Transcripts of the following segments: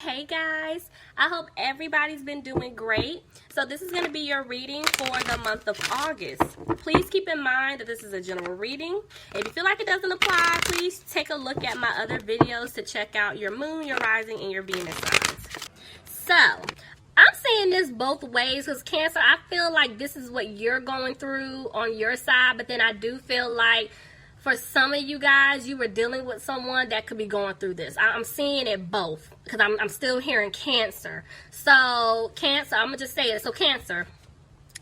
Hey guys, I hope everybody's been doing great. So this is going to be your reading for the month of August. Please keep in mind that this is a general reading. If you feel like it doesn't apply, please take a look at my other videos to check out your moon, your rising, and your Venus signs. So I'm saying this both ways because Cancer, I feel like this is what you're going through on your side, but then I do feel like for some of you guys, you were dealing with someone that could be going through this. I'm seeing it both because I'm still hearing Cancer. So Cancer, I'm going to just say it. So Cancer,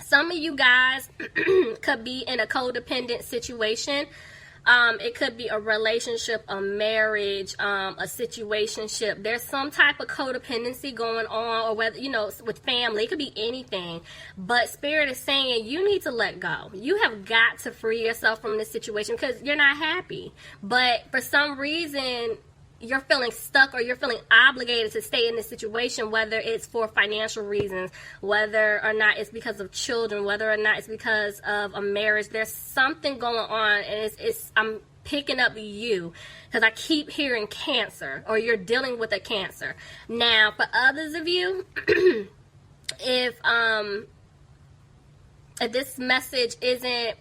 some of you guys could be in a codependent situation. It could be a relationship, a marriage, a situationship. There's some type of codependency going on, or whether, with family, it could be anything. But Spirit is saying you need to let go. You have got to free yourself from this situation because you're not happy. But for some reason, you're feeling stuck or you're feeling obligated to stay in this situation, whether it's for financial reasons, whether or not it's because of children, whether or not it's because of a marriage. There's something going on, and I'm picking up you because I keep hearing Cancer, or you're dealing with a Cancer. Now, for others of you, if this message isn't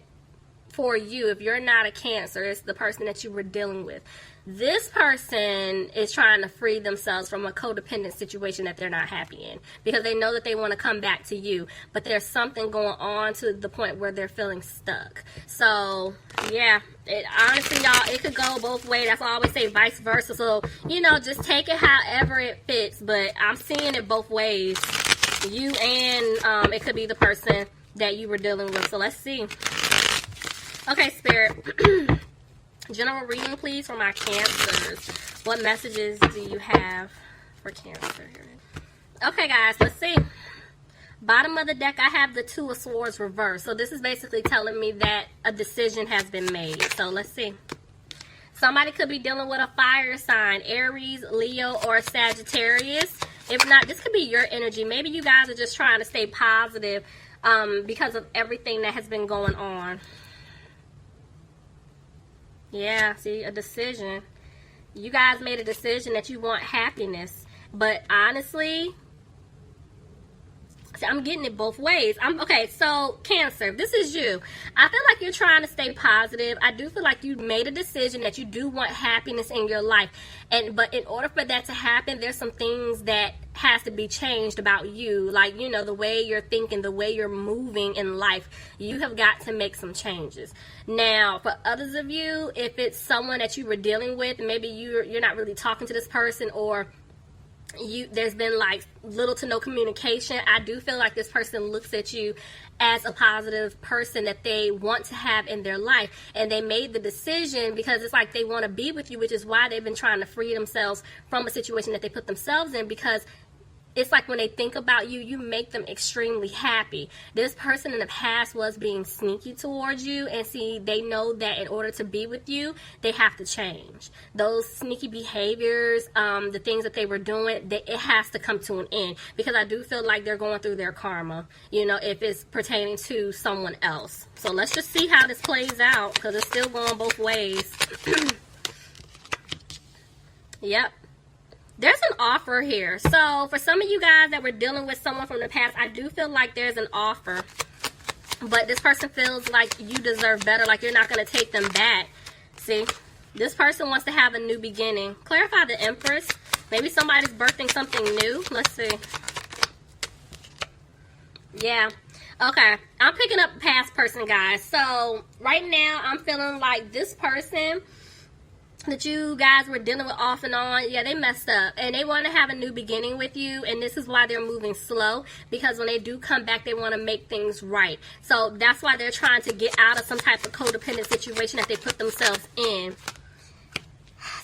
for you, if you're not a Cancer, it's the person that you were dealing with. This person is trying to free themselves from a codependent situation that they're not happy in because they know that they want to come back to you, but there's something going on to the point where they're feeling stuck. So, yeah, honestly, y'all, it could go both ways. That's why I always say vice versa. So, just take it however it fits, but I'm seeing it both ways. You and it could be the person that you were dealing with. So, let's see. Okay, Spirit. General reading, please, for my Cancers. What messages do you have for Cancer? Okay, guys, let's see. Bottom of the deck, I have the Two of Swords reversed. So this is basically telling me that a decision has been made. So let's see. Somebody could be dealing with a fire sign, Aries, Leo, or Sagittarius. If not, this could be your energy. Maybe you guys are just trying to stay positive because of everything that has been going on. Yeah, see, a decision. You guys made a decision that you want happiness. But honestly, see, I'm getting it both ways. Okay, so Cancer, this is you. I feel like you're trying to stay positive. I do feel like you made a decision that you do want happiness in your life. But in order for that to happen, there's some things that has to be changed about you. Like, the way you're thinking, the way you're moving in life. You have got to make some changes. Now, for others of you, if it's someone that you were dealing with, maybe you're not really talking to this person, or there's been like little to no communication. I do feel like this person looks at you as a positive person that they want to have in their life, and they made the decision because it's like they want to be with you, which is why they've been trying to free themselves from a situation that they put themselves in, because it's like when they think about you, you make them extremely happy. This person in the past was being sneaky towards you, and see, they know that in order to be with you, they have to change. Those sneaky behaviors, the things that they were doing, it has to come to an end, because I do feel like they're going through their karma, if it's pertaining to someone else. So let's just see how this plays out, because it's still going both ways. Yep. There's an offer here. So for some of you guys that were dealing with someone from the past, I do feel like there's an offer. But this person feels like you deserve better, like you're not going to take them back. See? This person wants to have a new beginning. Clarify the Empress. Maybe somebody's birthing something new. Let's see. Yeah. Okay. I'm picking up past person, guys. So right now, I'm feeling like this person that you guys were dealing with off and on, yeah, they messed up, and they want to have a new beginning with you, and this is why they're moving slow, because when they do come back, they want to make things right. So that's why they're trying to get out of some type of codependent situation that they put themselves in.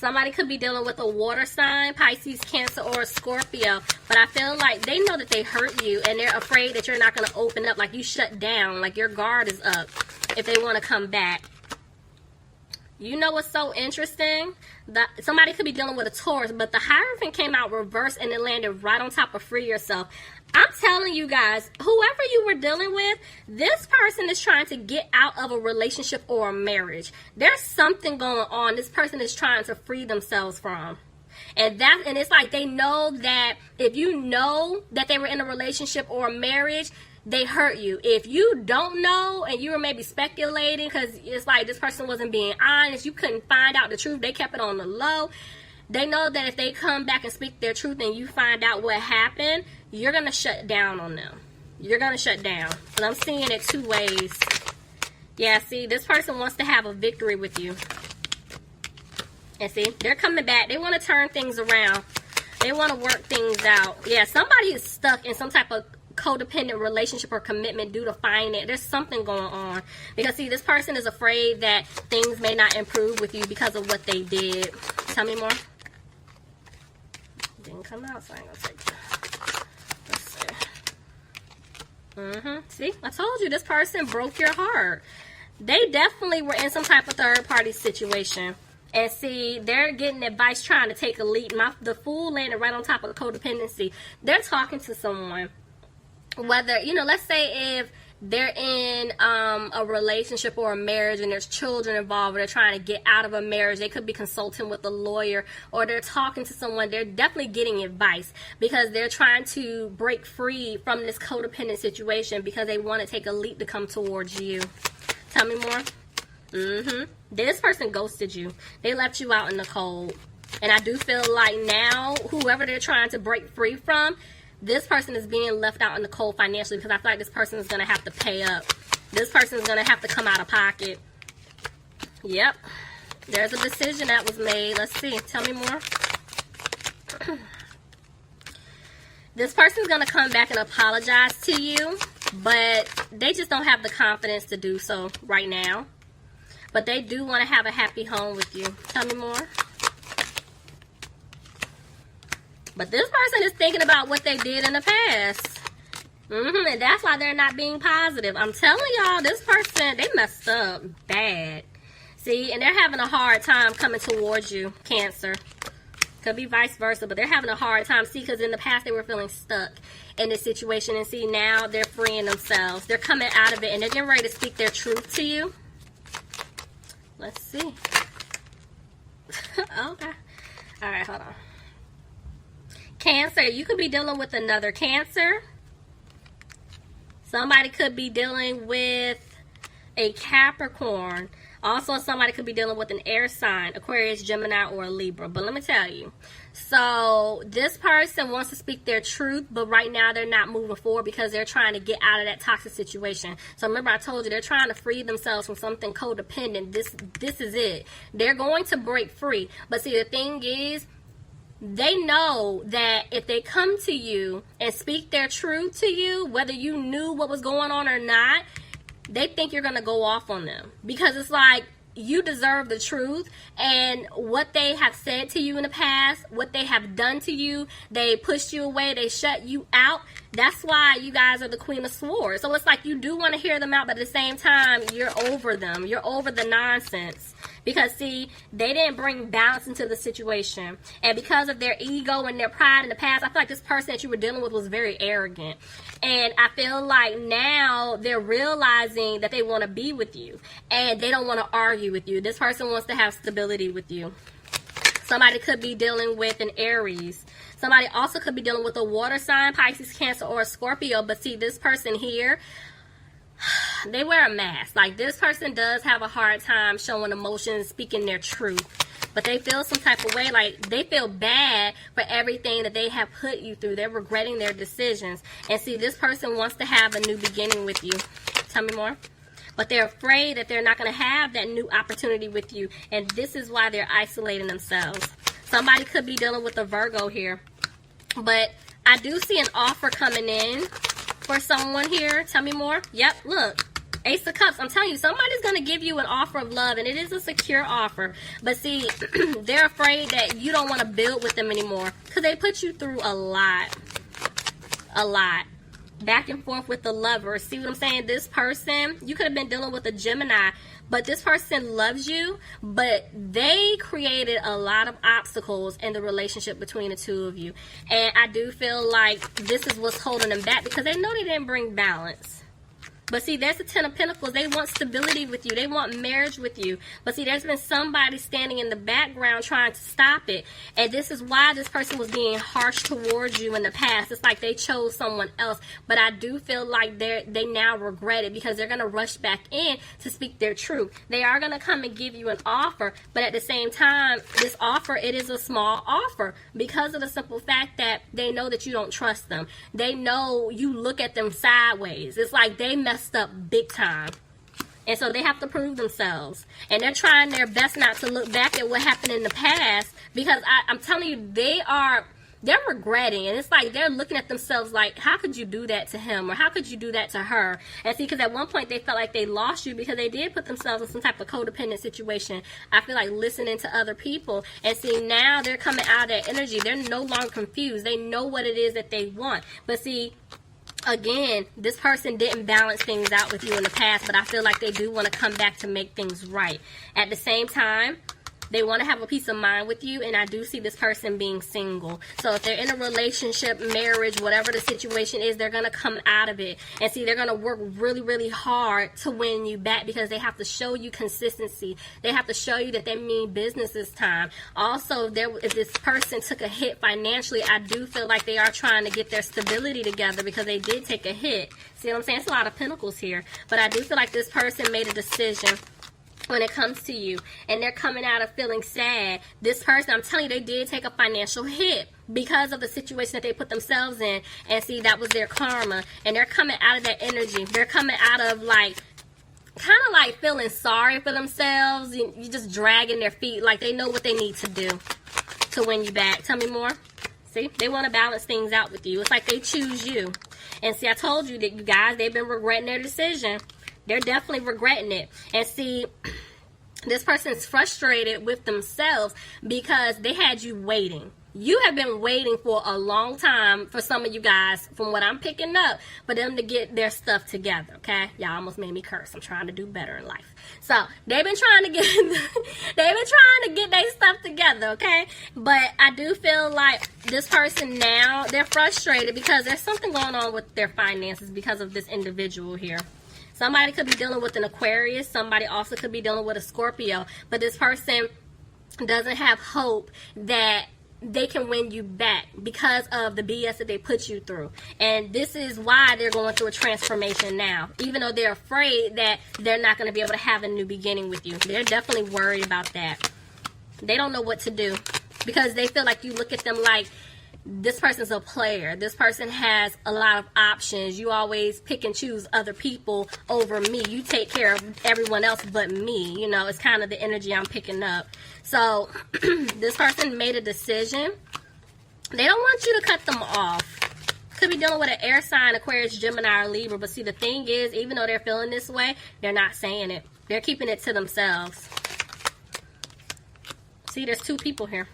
Somebody could be dealing with a water sign, Pisces, Cancer, or Scorpio, but I feel like they know that they hurt you, and they're afraid that you're not going to open up, like you shut down, like your guard is up if they want to come back. You know what's so interesting? Somebody could be dealing with a Taurus, but the Hierophant came out reversed and it landed right on top of free yourself. I'm telling you guys, whoever you were dealing with, this person is trying to get out of a relationship or a marriage. There's something going on this person is trying to free themselves from. And it's like they know that if you know that they were in a relationship or a marriage, they hurt you. If you don't know and you were maybe speculating because it's like this person wasn't being honest, you couldn't find out the truth, they kept it on the low, they know that if they come back and speak their truth and you find out what happened, you're going to shut down on them. You're going to shut down. And I'm seeing it two ways. Yeah, see, this person wants to have a victory with you. And see, they're coming back. They want to turn things around. They want to work things out. Yeah, somebody is stuck in some type of codependent relationship or commitment due to finance. There's something going on. Because, see, this person is afraid that things may not improve with you because of what they did. Tell me more. Didn't come out, so I ain't going to take that. Let's see. See, I told you this person broke your heart. They definitely were in some type of third-party situation. And see, they're getting advice trying to take a leap. The Fool landed right on top of the codependency. They're talking to someone. Whether, you know, let's say if they're in a relationship or a marriage and there's children involved, or they're trying to get out of a marriage, they could be consulting with a lawyer, or they're talking to someone. They're definitely getting advice because they're trying to break free from this codependent situation because they want to take a leap to come towards you. Tell me more. This person ghosted you. They left you out in the cold. And I do feel like now, whoever they're trying to break free from, this person is being left out in the cold financially because I feel like this person is going to have to pay up. This person is going to have to come out of pocket. Yep. There's a decision that was made. Let's see. Tell me more. This person's going to come back and apologize to you, but they just don't have the confidence to do so right now. But they do want to have a happy home with you. Tell me more. But this person is thinking about what they did in the past. And that's why they're not being positive. I'm telling y'all, this person, they messed up bad. See, and they're having a hard time coming towards you, Cancer. Could be vice versa, but they're having a hard time. See, because in the past they were feeling stuck in this situation. And see, now they're freeing themselves. They're coming out of it, and they're getting ready to speak their truth to you. Let's see. Okay. All right, hold on. Cancer, you could be dealing with another Cancer. Somebody could be dealing with a Capricorn. Also, somebody could be dealing with an air sign, Aquarius, Gemini, or a Libra. But let me tell you. So, this person wants to speak their truth, but right now they're not moving forward because they're trying to get out of that toxic situation. So, remember I told you, they're trying to free themselves from something codependent. This is it. They're going to break free. But see, the thing is, they know that if they come to you and speak their truth to you, whether you knew what was going on or not, they think you're going to go off on them. Because it's like, you deserve the truth, and what they have said to you in the past, what they have done to you, they pushed you away, they shut you out. That's why you guys are the Queen of Swords. So it's like you do want to hear them out, but at the same time, you're over them. You're over the nonsense. Because, see, they didn't bring balance into the situation. And because of their ego and their pride in the past, I feel like this person that you were dealing with was very arrogant. And I feel like now they're realizing that they want to be with you. And they don't want to argue with you. This person wants to have stability with you. Somebody could be dealing with an Aries. Somebody also could be dealing with a water sign, Pisces, Cancer, or a Scorpio. But see, this person here, they wear a mask. Like, this person does have a hard time showing emotions, speaking their truth. But they feel some type of way, like they feel bad for everything that they have put you through. They're regretting their decisions. And see, this person wants to have a new beginning with you. Tell me more. But they're afraid that they're not going to have that new opportunity with you. And this is why they're isolating themselves. Somebody could be dealing with a Virgo here. But I do see an offer coming in for someone here. Tell me more. Yep, look. Ace of Cups. I'm telling you, somebody's going to give you an offer of love, and it is a secure offer. But see, they're afraid that you don't want to build with them anymore because they put you through a lot. A lot. Back and forth with the lover. See what I'm saying? This person, you could have been dealing with a Gemini, but this person loves you, but they created a lot of obstacles in the relationship between the two of you. And I do feel like this is what's holding them back because they know they didn't bring balance. But see, there's the Ten of Pentacles. They want stability with you. They want marriage with you. But see, there's been somebody standing in the background trying to stop it. And this is why this person was being harsh towards you in the past. It's like they chose someone else. But I do feel like they now regret it, because they're going to rush back in to speak their truth. They are going to come and give you an offer. But at the same time, this offer, it is a small offer, because of the simple fact that they know that you don't trust them. They know you look at them sideways. It's like they messed up big time, and so they have to prove themselves, and they're trying their best not to look back at what happened in the past, because I'm telling you, they're regretting, and it's like they're looking at themselves like, how could you do that to him, or how could you do that to her? And see, because at one point they felt like they lost you, because they did put themselves in some type of codependent situation. I feel like listening to other people, and see, now they're coming out of their energy. They're no longer confused. They know what it is that they want. But see, again, this person didn't balance things out with you in the past, but I feel like they do want to come back to make things right. At the same time, they want to have a peace of mind with you, and I do see this person being single. So if they're in a relationship, marriage, whatever the situation is, they're going to come out of it. And see, they're going to work really, really hard to win you back, because they have to show you consistency. They have to show you that they mean business this time. Also, if this person took a hit financially, I do feel like they are trying to get their stability together, because they did take a hit. See what I'm saying? It's a lot of pentacles here. But I do feel like this person made a decision when it comes to you, and they're coming out of feeling sad. This person, I'm telling you, they did take a financial hit because of the situation that they put themselves in, and see, that was their karma, and they're coming out of that energy. They're coming out of like, kind of like feeling sorry for themselves. You just dragging their feet, like they know what they need to do to win you back. Tell me more. See, they want to balance things out with you. It's like they choose you. And see, I told you that, you guys, they've been regretting their decision. They're definitely regretting it. And see, this person's frustrated with themselves because they had you waiting. You have been waiting for a long time for some of you guys, from what I'm picking up, for them to get their stuff together, okay? Y'all almost made me curse. I'm trying to do better in life. So, they've been trying to get their stuff together, okay? But I do feel like this person now, they're frustrated because there's something going on with their finances because of this individual here. Somebody could be dealing with an Aquarius. Somebody also could be dealing with a Scorpio. But this person doesn't have hope that they can win you back because of the BS that they put you through. And this is why they're going through a transformation now. Even though they're afraid that they're not going to be able to have a new beginning with you. They're definitely worried about that. They don't know what to do because they feel like you look at them like, this person's a player. This person has a lot of options. You always pick and choose other people over me. You take care of everyone else but me. You know, it's kind of the energy I'm picking up. So, this person made a decision. They don't want you to cut them off. Could be dealing with an air sign, Aquarius, Gemini, or Libra. But see, the thing is, even though they're feeling this way, they're not saying it. They're keeping it to themselves. See, there's two people here.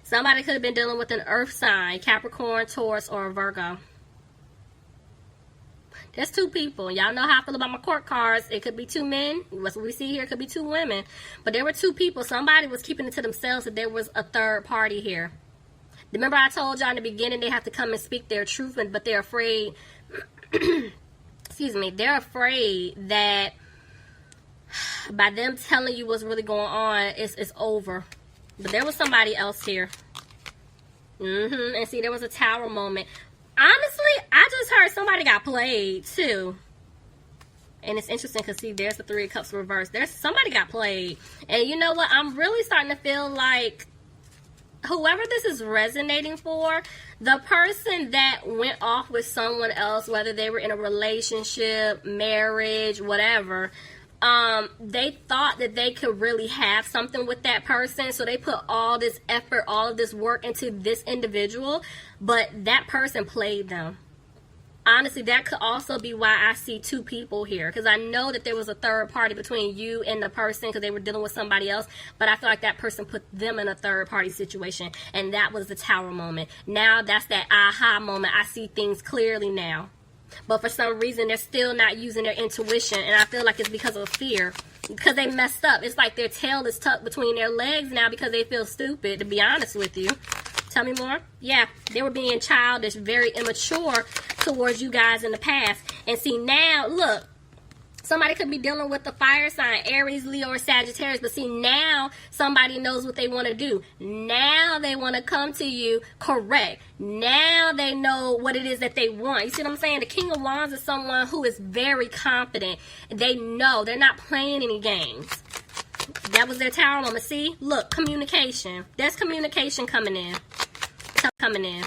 Somebody could have been dealing with an earth sign, Capricorn, Taurus, or a Virgo. There's two people. Y'all know how I feel about my court cards. It could be two men. What we see here, it could be two women. But there were two people. Somebody was keeping it to themselves that there was a third party here. Remember I told y'all in the beginning they have to come and speak their truth, but they're afraid, excuse me, they're afraid that by them telling you what's really going on, it's over. But there was somebody else here. And see, there was a tower moment. Honestly, I just heard somebody got played, too. And it's interesting because, see, there's the Three of Cups reversed. There's somebody got played. And you know what? I'm really starting to feel like whoever this is resonating for, the person that went off with someone else, whether they were in a relationship, marriage, whatever, they thought that they could really have something with that person, so they put all this effort, all of this work into this individual, but that person played them. Honestly, that could also be why I see two people here, because I know that there was a third party between you and the person because they were dealing with somebody else, but I feel like that person put them in a third party situation, and that was the tower moment. Now that's that aha moment. I see things clearly now. But for some reason, they're still not using their intuition. And I feel like it's because of fear. Because they messed up. It's like their tail is tucked between their legs now because they feel stupid, to be honest with you. Tell me more. Yeah, they were being childish, very immature towards you guys in the past. And see now, look, somebody could be dealing with the fire sign, Aries, Leo, or Sagittarius. But see, now somebody knows what they want to do. Now they want to come to you correct. Now they know what it is that they want. You see what I'm saying? The King of Wands is someone who is very confident. They know. They're not playing any games. That was their tower moment. See? Look, communication. There's communication coming in. Coming in.